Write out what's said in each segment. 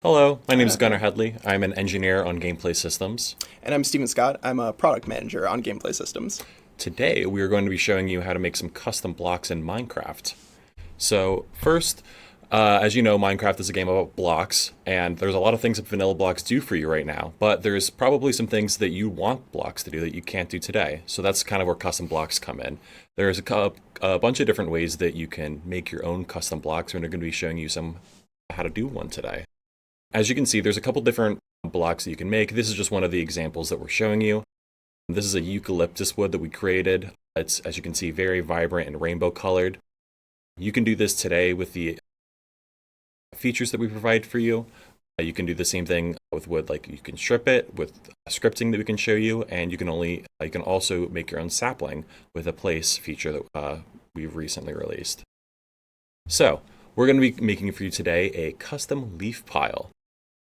Hello, my name is Gunnar Headley. I'm an engineer on gameplay systems. And I'm Stephen Scott. I'm a product manager on gameplay systems. Today, we are going to be showing you how to make some custom blocks in Minecraft. So first, as you know, Minecraft is a game about blocks, and there's a lot of things that vanilla blocks do for you right now, but there's probably some things that you want blocks to do that you can't do today. So that's kind of where custom blocks come in. There's a bunch of different ways that you can make your own custom blocks, and we're going to be showing you some how to do one today. As you can see, there's a couple different blocks that you can make. This is just one of the examples that we're showing you. This is a eucalyptus wood that we created. It's, as you can see, very vibrant and rainbow colored. You can do this today with the features that we provide for you. You can do the same thing with wood, like you can strip it with scripting that we can show you, and you can also make your own sapling with a place feature that we've recently released. So we're going to be making for you today a custom leaf pile.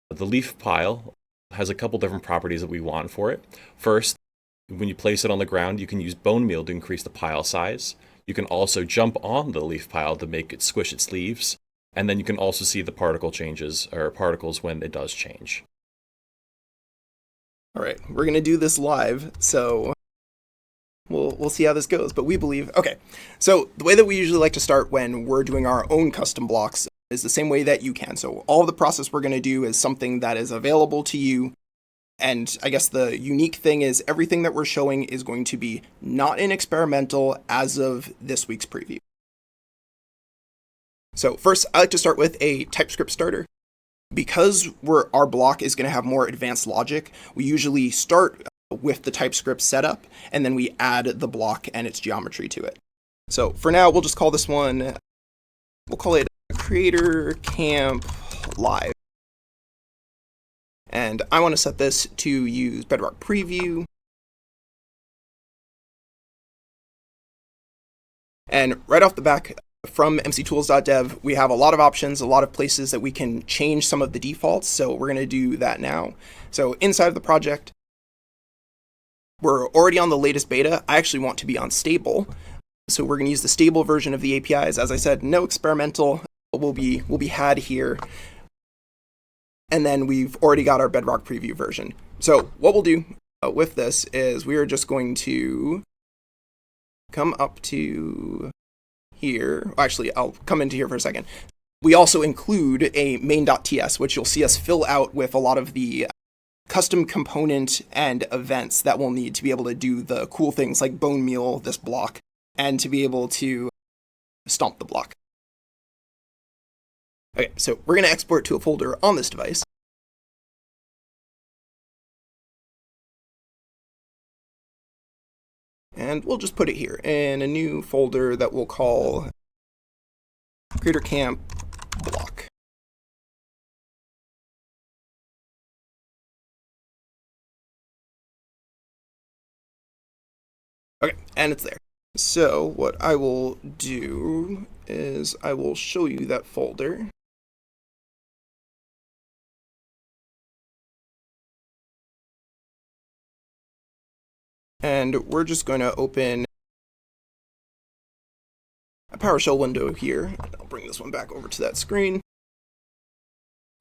The leaf pile has a couple different properties that we want for it. First, when you place it on the ground, you can use bone meal to increase the pile size. You can also jump on the leaf pile to make it squish its leaves. And then you can also see the particle changes, or particles when it does change. All right, we're going to do this live, so we'll see how this goes. But we believe, okay, so the way that we usually like to start when we're doing our own custom blocks is the same way that you can. So all of the process we're going to do is something that is available to you. And I guess the unique thing is everything that we're showing is going to be not in experimental as of this week's preview. So first, I like to start with a TypeScript starter. Because our block is going to have more advanced logic, we usually start with the TypeScript setup, and then we add the block and its geometry to it. So for now, we'll just call this one, we'll call it Creator Camp Live. And I want to set this to use Bedrock Preview. And right off the back, from mctools.dev, we have a lot of options, a lot of places that we can change some of the defaults. So we're going to do that now. So inside of the project, we're already on the latest beta. I actually want to be on stable. So we're going to use the stable version of the APIs. As I said, no experimental will be had here. And then we've already got our Bedrock Preview version. So what we'll do with this is we are just going to come up to here. Actually, I'll come into here for a second. We also include a main.ts, which you'll see us fill out with a lot of the custom component and events that we'll need to be able to do the cool things like bone meal this block and to be able to stomp the block. Okay, so we're going to export to a folder on this device. And we'll just put it here in a new folder that we'll call Creator Camp Block. Okay, and it's there. So what I will do is I will show you that folder. And we're just going to open a PowerShell window here. I'll bring this one back over to that screen.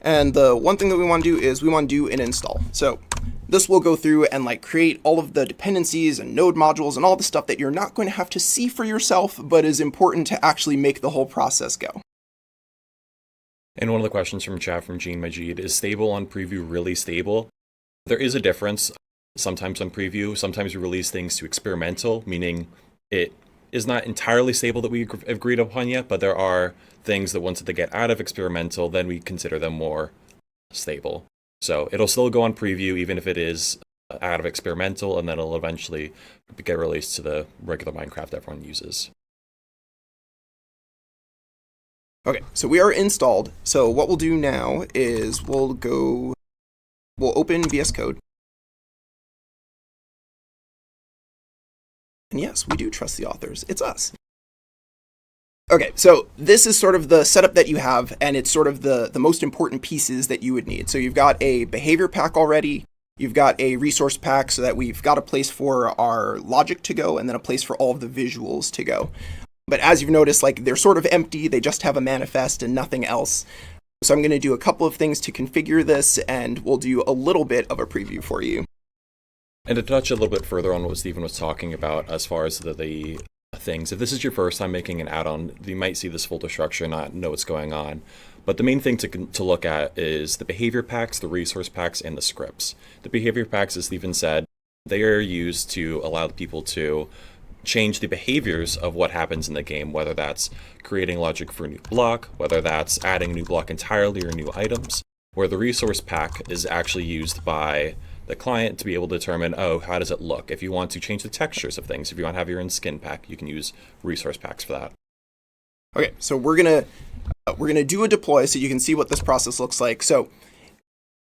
And the one thing that we want to do is we want to do an install. So this will go through and create all of the dependencies and node modules and all the stuff that you're not going to have to see for yourself, but is important to actually make the whole process go. And one of the questions from chat from Gene Majid is stable on preview really stable? There is a difference. Sometimes on preview, sometimes we release things to experimental, meaning it is not entirely stable that we agreed upon yet, but there are things that once they get out of experimental, then we consider them more stable. So it'll still go on preview even if it is out of experimental, and then it'll eventually get released to the regular Minecraft everyone uses. Okay, so we are installed. So what we'll do now is we'll open VS Code. And yes, we do trust the authors. It's us. Okay, so this is sort of the setup that you have, and it's sort of the most important pieces that you would need. So you've got a behavior pack already. You've got a resource pack so that we've got a place for our logic to go, and then a place for all of the visuals to go. But as you've noticed, they're sort of empty. They just have a manifest and nothing else. So I'm going to do a couple of things to configure this, and we'll do a little bit of a preview for you. And to touch a little bit further on what Stephen was talking about as far as the things, if this is your first time making an add-on, you might see this folder structure and not know what's going on. But the main thing to look at is the behavior packs, the resource packs, and the scripts. The behavior packs, as Stephen said, they are used to allow people to change the behaviors of what happens in the game, whether that's creating logic for a new block, whether that's adding a new block entirely or new items, where the resource pack is actually used by the client to be able to determine, oh, how does it look? If you want to change the textures of things, if you want to have your own skin pack, you can use resource packs for that. Okay, so we're gonna do a deploy so you can see what this process looks like. So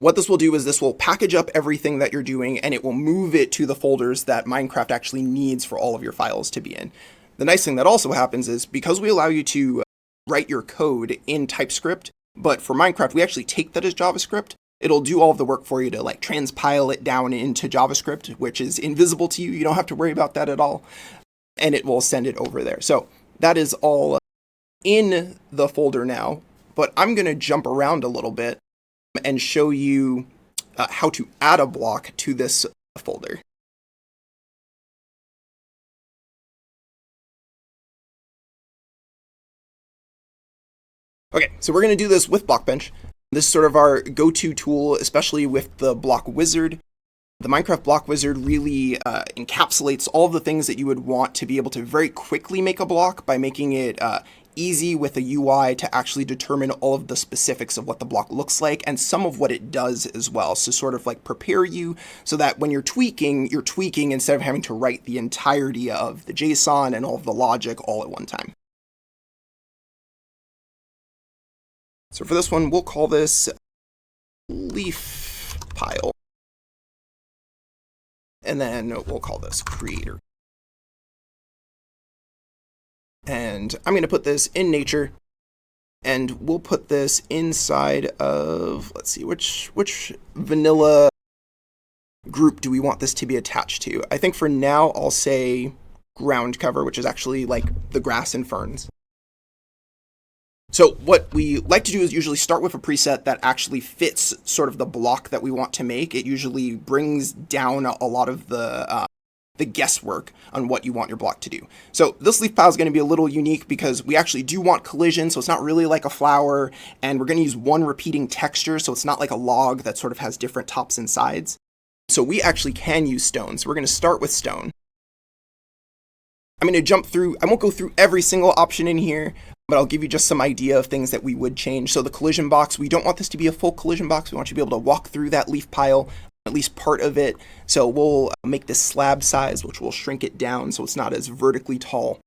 what this will do is this will package up everything that you're doing, and it will move it to the folders that Minecraft actually needs for all of your files to be in. The nice thing that also happens is because we allow you to write your code in TypeScript, but for Minecraft, we actually take that as JavaScript. It'll do all of the work for you to like transpile it down into JavaScript, which is invisible to you. You don't have to worry about that at all. And it will send it over there. So that is all in the folder now, but I'm going to jump around a little bit and show you how to add a block to this folder. Okay, so we're going to do this with Blockbench. This is sort of our go-to tool, especially with the block wizard. The Minecraft block wizard really encapsulates all of the things that you would want to be able to very quickly make a block by making it easy with a UI to actually determine all of the specifics of what the block looks like and some of what it does as well. So sort of like prepare you so that when you're tweaking instead of having to write the entirety of the JSON and all of the logic all at one time. So for this one, we'll call this leaf pile. And then we'll call this creator. And I'm going to put this in nature, and we'll put this inside of, let's see, which vanilla group do we want this to be attached to? I think for now I'll say ground cover, which is actually like the grass and ferns. So what we like to do is usually start with a preset that actually fits sort of the block that we want to make. It usually brings down a lot of the guesswork on what you want your block to do. So this leaf pile is going to be a little unique because we actually do want collision, so it's not really like a flower, and we're going to use one repeating texture, so it's not like a log that sort of has different tops and sides. So we actually can use stone. So we're going to start with stone. I'm going to jump through, I won't go through every single option in here, but I'll give you just some idea of things that we would change. So the collision box, we don't want this to be a full collision box. We want you to be able to walk through that leaf pile, at least part of it. So we'll make this slab size, which will shrink it down so it's not as vertically tall.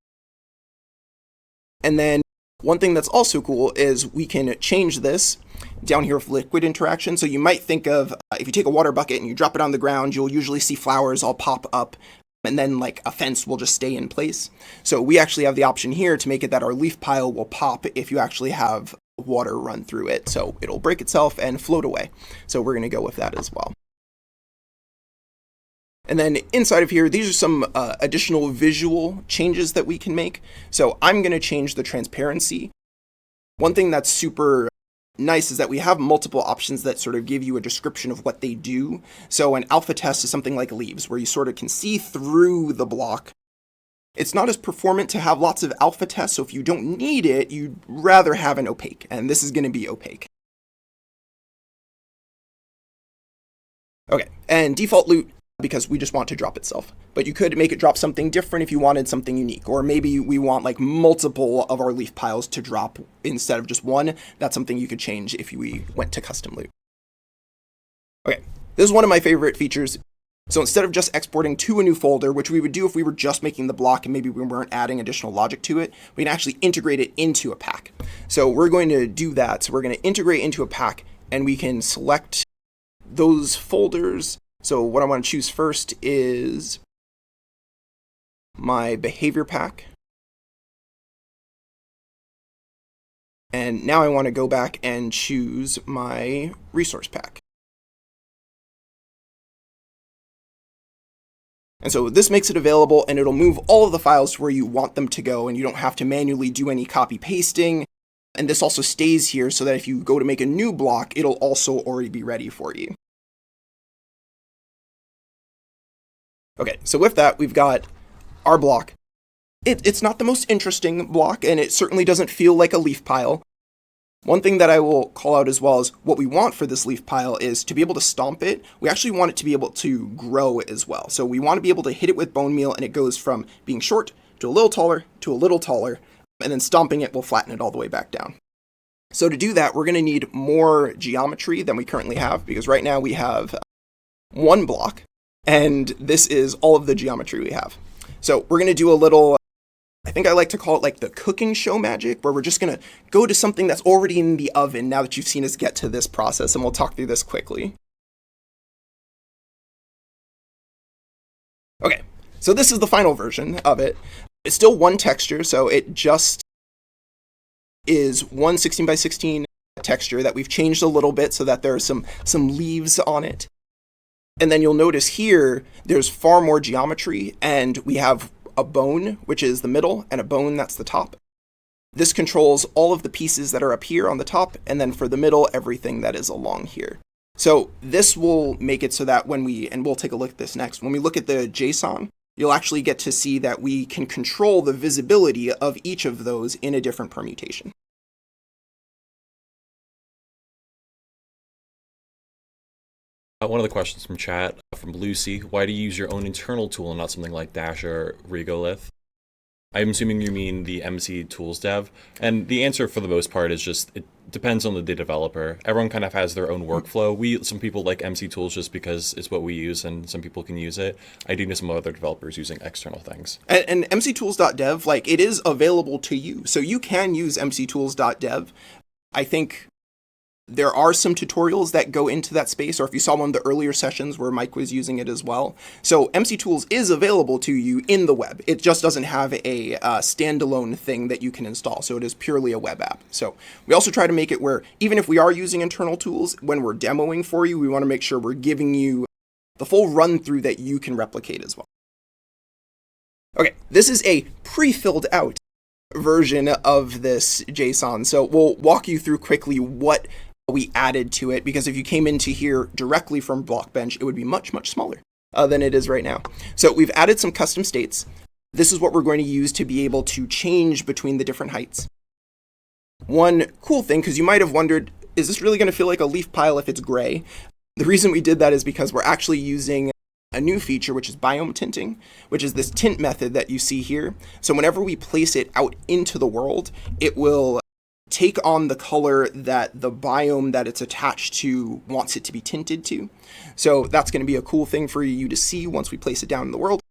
And then one thing that's also cool is we can change this down here with liquid interaction. So you might think of, if you take a water bucket and you drop it on the ground, you'll usually see flowers all pop up, and then like a fence will just stay in place. So we actually have the option here to make it that our leaf pile will pop if you actually have water run through it. So it'll break itself and float away. So we're going to go with that as well. And then inside of here, these are some additional visual changes that we can make. So I'm going to change the transparency. One thing that's super nice is that we have multiple options that sort of give you a description of what they do. So an alpha test is something like leaves, where you sort of can see through the block. It's not as performant to have lots of alpha tests, so if you don't need it, you'd rather have an opaque, and this is going to be opaque. Okay, and default loot, because we just want to drop itself. But you could make it drop something different if you wanted something unique, or maybe we want like multiple of our leaf piles to drop instead of just one. That's something you could change if we went to custom loot. Okay, this is one of my favorite features. So instead of just exporting to a new folder, which we would do if we were just making the block and maybe we weren't adding additional logic to it, we can actually integrate it into a pack. So we're going to do that. So we're going to integrate into a pack, and we can select those folders. So what I want to choose first is my behavior pack. And now I want to go back and choose my resource pack. And so this makes it available, and it'll move all of the files to where you want them to go, and you don't have to manually do any copy pasting. And this also stays here so that if you go to make a new block, it'll also already be ready for you. Okay, so with that, we've got our block. It's not the most interesting block, and it certainly doesn't feel like a leaf pile. One thing that I will call out as well is what we want for this leaf pile is to be able to stomp it. We actually want it to be able to grow as well. So we want to be able to hit it with bone meal, and it goes from being short to a little taller to a little taller, and then stomping it will flatten it all the way back down. So to do that, we're going to need more geometry than we currently have, because right now we have one block, and this is all of the geometry we have. So we're going to do a little, I think I like to call it like the cooking show magic, where we're just going to go to something that's already in the oven now that you've seen us get to this process, and we'll talk through this quickly. Okay, so this is the final version of it. It's still one texture, so it just is one 16 by 16 texture that we've changed a little bit so that there are some leaves on it. And then you'll notice here, there's far more geometry, and we have a bone, which is the middle, and a bone that's the top. This controls all of the pieces that are up here on the top, and then for the middle, everything that is along here. So this will make it so that and we'll take a look at this next, when we look at the JSON, you'll actually get to see that we can control the visibility of each of those in a different permutation. One of the questions from chat from Lucy, why do you use your own internal tool and not something like Dash or Regolith? I'm assuming you mean the MC Tools dev. And the answer for the most part is just, it depends on the developer. Everyone kind of has their own workflow. Some people like MC Tools just because it's what we use and some people can use it. I do know some other developers using external things. And mctools.dev, it is available to you. So you can use mctools.dev. I think there are some tutorials that go into that space, or if you saw one of the earlier sessions where Mike was using it as well. So MC Tools is available to you in the web. It just doesn't have a standalone thing that you can install. So it is purely a web app. So we also try to make it where even if we are using internal tools, when we're demoing for you, we want to make sure we're giving you the full run through that you can replicate as well. Okay, this is a pre-filled out version of this JSON. So we'll walk you through quickly what we added to it, because if you came into here directly from Blockbench, it would be much, much smaller than it is right now. So we've added some custom states. This is what we're going to use to be able to change between the different heights. One cool thing, because you might have wondered, is this really going to feel like a leaf pile if it's gray? The reason we did that is because we're actually using a new feature, which is biome tinting, which is this tint method that you see here. So whenever we place it out into the world, it will take on the color that the biome that it's attached to wants it to be tinted to. So that's going to be a cool thing for you to see once we place it down in the world.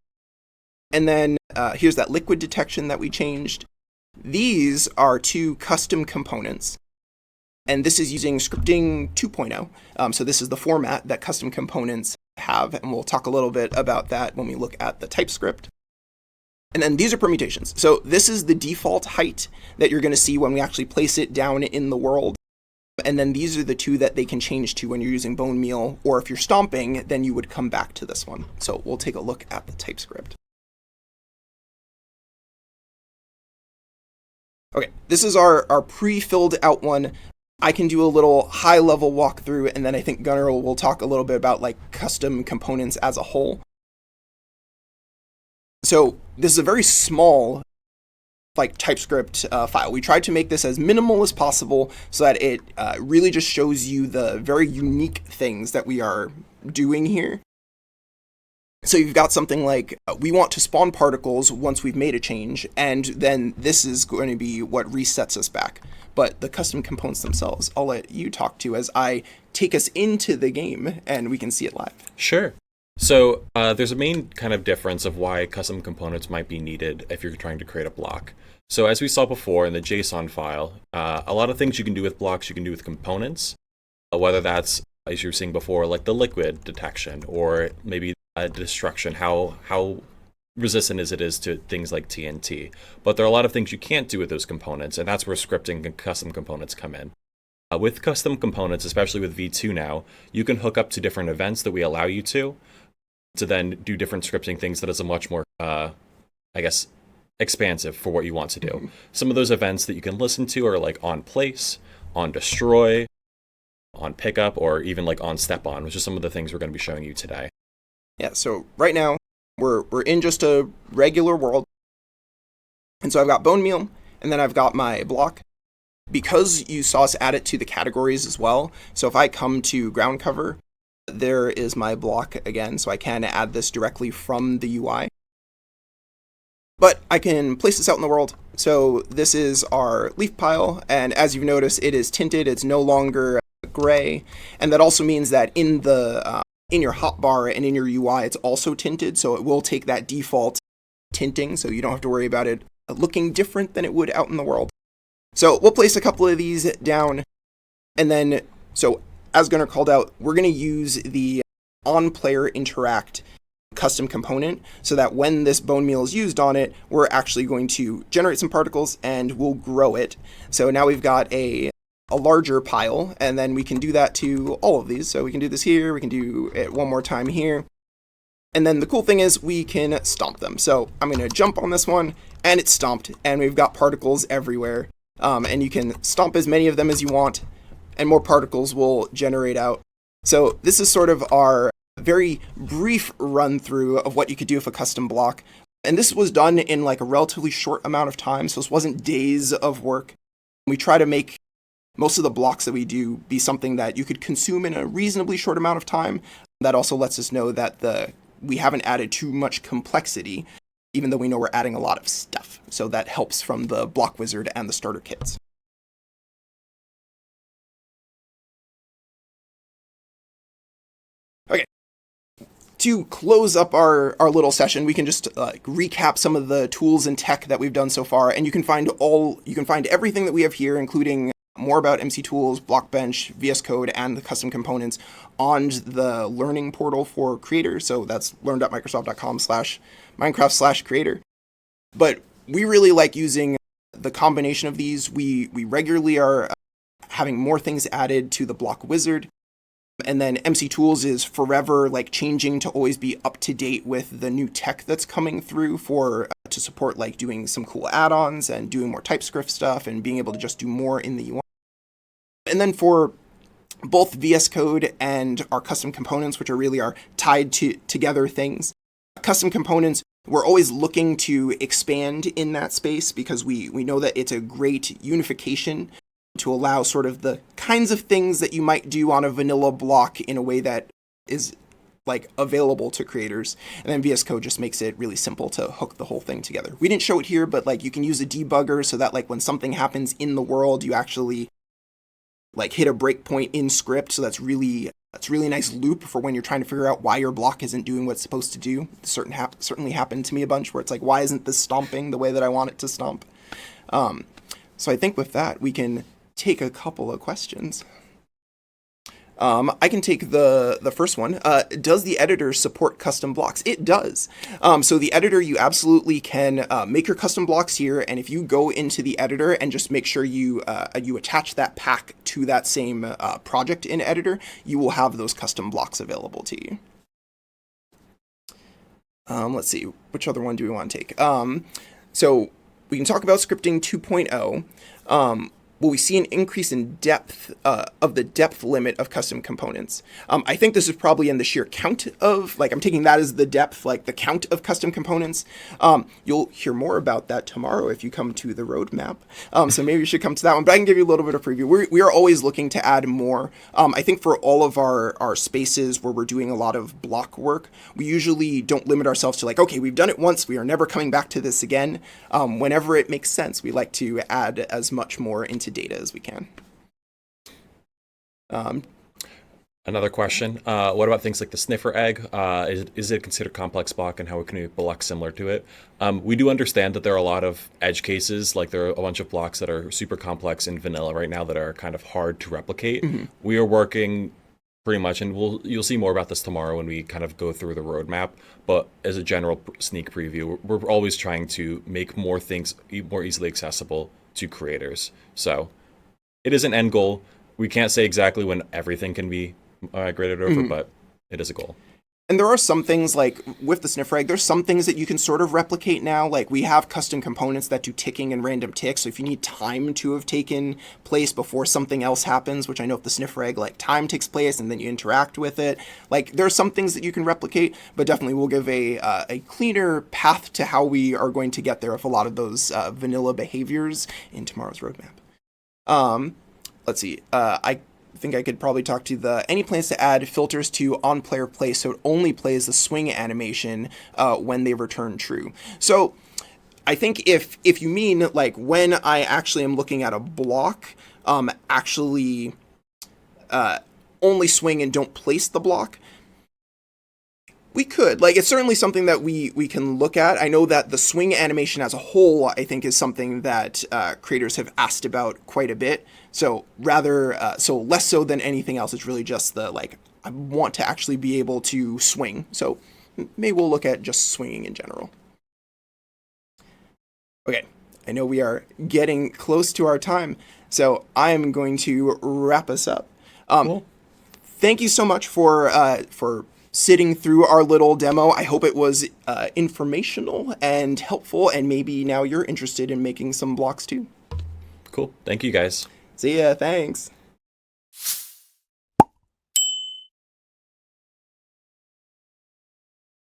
And then here's that liquid detection that we changed. These are two custom components. And this is using scripting 2.0. So this is the format that custom components have. And we'll talk a little bit about that when we look at the TypeScript. And then these are permutations. So this is the default height that you're going to see when we actually place it down in the world. And then these are the two that they can change to when you're using bone meal, or if you're stomping, then you would come back to this one. So we'll take a look at the TypeScript. Okay, this is our pre-filled out one. I can do a little high level walkthrough, and then I think Gunnar will talk a little bit about custom components as a whole. So this is a very small TypeScript file. We tried to make this as minimal as possible so that it really just shows you the very unique things that we are doing here. So you've got something like, we want to spawn particles once we've made a change, and then this is going to be what resets us back. But the custom components themselves, I'll let you talk to as I take us into the game and we can see it live. Sure. So there's a main kind of difference of why custom components might be needed if you're trying to create a block. So as we saw before in the JSON file, a lot of things you can do with blocks, you can do with components, whether that's, as you were seeing before, like the liquid detection, or maybe destruction, how resistant it is to things like TNT. But there are a lot of things you can't do with those components, and that's where scripting and custom components come in. With custom components, especially with V2 now, you can hook up to different events that we allow you to then do different scripting things that is a much more, expansive for what you want to do. Some of those events that you can listen to are like on place, on destroy, on pickup, or even like on step on, which is some of the things we're going to be showing you today. Yeah, so right now we're in just a regular world. And so I've got bone meal, and then I've got my block. Because you saw us add it to the categories as well, so if I come to ground cover, there is my block again, so I can add this directly from the UI. But I can place this out in the world. So this is our leaf pile, and as you've noticed, it is tinted. It's no longer gray, and that also means that in the in your hotbar and in your UI, it's also tinted, so it will take that default tinting, so you don't have to worry about it looking different than it would out in the world. So we'll place a couple of these down, and then, so as Gunnar called out, we're going to use the on-player interact custom component so that when this bone meal is used on it, we're actually going to generate some particles and we'll grow it. So now we've got a larger pile, and then we can do that to all of these. So we can do this here, we can do it one more time here. And then the cool thing is we can stomp them. So I'm going to jump on this one, and it's stomped, and we've got particles everywhere. And you can stomp as many of them as you want, and more particles will generate out. So this is sort of our very brief run through of what you could do with a custom block. And this was done in like a relatively short amount of time, so this wasn't days of work. We try to make most of the blocks that we do be something that you could consume in a reasonably short amount of time. That also lets us know that we haven't added too much complexity, even though we know we're adding a lot of stuff. So that helps from the block wizard and the starter kits. Okay. To close up our little session, we can just recap some of the tools and tech that we've done so far, and you can find everything that we have here, including more about MC Tools, Blockbench, VS Code, and the custom components on the learning portal for creators. So that's learn.microsoft.com/Minecraft/creator. But we really like using the combination of these. We regularly are having more things added to the block wizard. And then MC Tools is forever like changing to always be up to date with the new tech that's coming through to support like doing some cool add-ons and doing more TypeScript stuff and being able to just do more in the UI. And then for both VS Code and our custom components, which are really our tied together things, custom components, we're always looking to expand in that space because we know that it's a great unification to allow sort of the kinds of things that you might do on a vanilla block in a way that is like available to creators. And then VS Code just makes it really simple to hook the whole thing together. We didn't show it here, but like you can use a debugger so that like when something happens in the world, you actually like hit a breakpoint in script. So that's really nice loop for when you're trying to figure out why your block isn't doing what it's supposed to do. Certainly happened to me a bunch where it's like, why isn't this stomping the way that I want it to stomp? So I think with that, we can take a couple of questions. I can take the first one. Does the editor support custom blocks? It does. So the editor, you absolutely can make your custom blocks here, and if you go into the editor and just make sure you attach that pack to that same project in editor, you will have those custom blocks available to you. Let's see, which other one do we want to take? So we can talk about scripting 2.0. Will we see an increase in depth of the depth limit of custom components? I think this is probably in the sheer count of, like, I'm taking that as the depth, like the count of custom components. You'll hear more about that tomorrow if you come to the roadmap. So maybe you should come to that one, but I can give you a little bit of preview. We are always looking to add more. I think for all of our spaces where we're doing a lot of block work, we usually don't limit ourselves to like, okay, we've done it once, we are never coming back to this again. Whenever it makes sense, we like to add as much more into data as we can. Another question, what about things like the sniffer egg? Is it considered complex block, and how can we block similar to it? We do understand that there are a lot of edge cases, like there are a bunch of blocks that are super complex in vanilla right now that are kind of hard to replicate. Mm-hmm. We are working pretty much, and you'll see more about this tomorrow when we kind of go through the roadmap, but as a general sneak preview, we're always trying to make more things more easily accessible to creators. So it is an end goal. We can't say exactly when everything can be migrated over, but it is a goal. And there are some things like with the sniff reg, there's some things that you can sort of replicate now. Like we have custom components that do ticking and random ticks. So if you need time to have taken place before something else happens, which I know if the sniff reg, like time takes place and then you interact with it, like there are some things that you can replicate, but definitely we'll give a cleaner path to how we are going to get there with a lot of those vanilla behaviors in tomorrow's roadmap. Let's see. I think I could probably talk to any plans to add filters to on player play so it only plays the swing animation when they return true. So I think if you mean like when I actually am looking at a block, actually only swing and don't place the block, we could. Like, it's certainly something that we can look at. I know that the swing animation as a whole, I think, is something that creators have asked about quite a bit. So less so than anything else, it's really just the, like, I want to actually be able to swing. So maybe we'll look at just swinging in general. Okay, I know we are getting close to our time, so I'm going to wrap us up. Cool. Thank you so much for sitting through our little demo. I hope it was informational and helpful, and maybe now you're interested in making some blocks too. Cool. Thank you, guys. See ya. Thanks.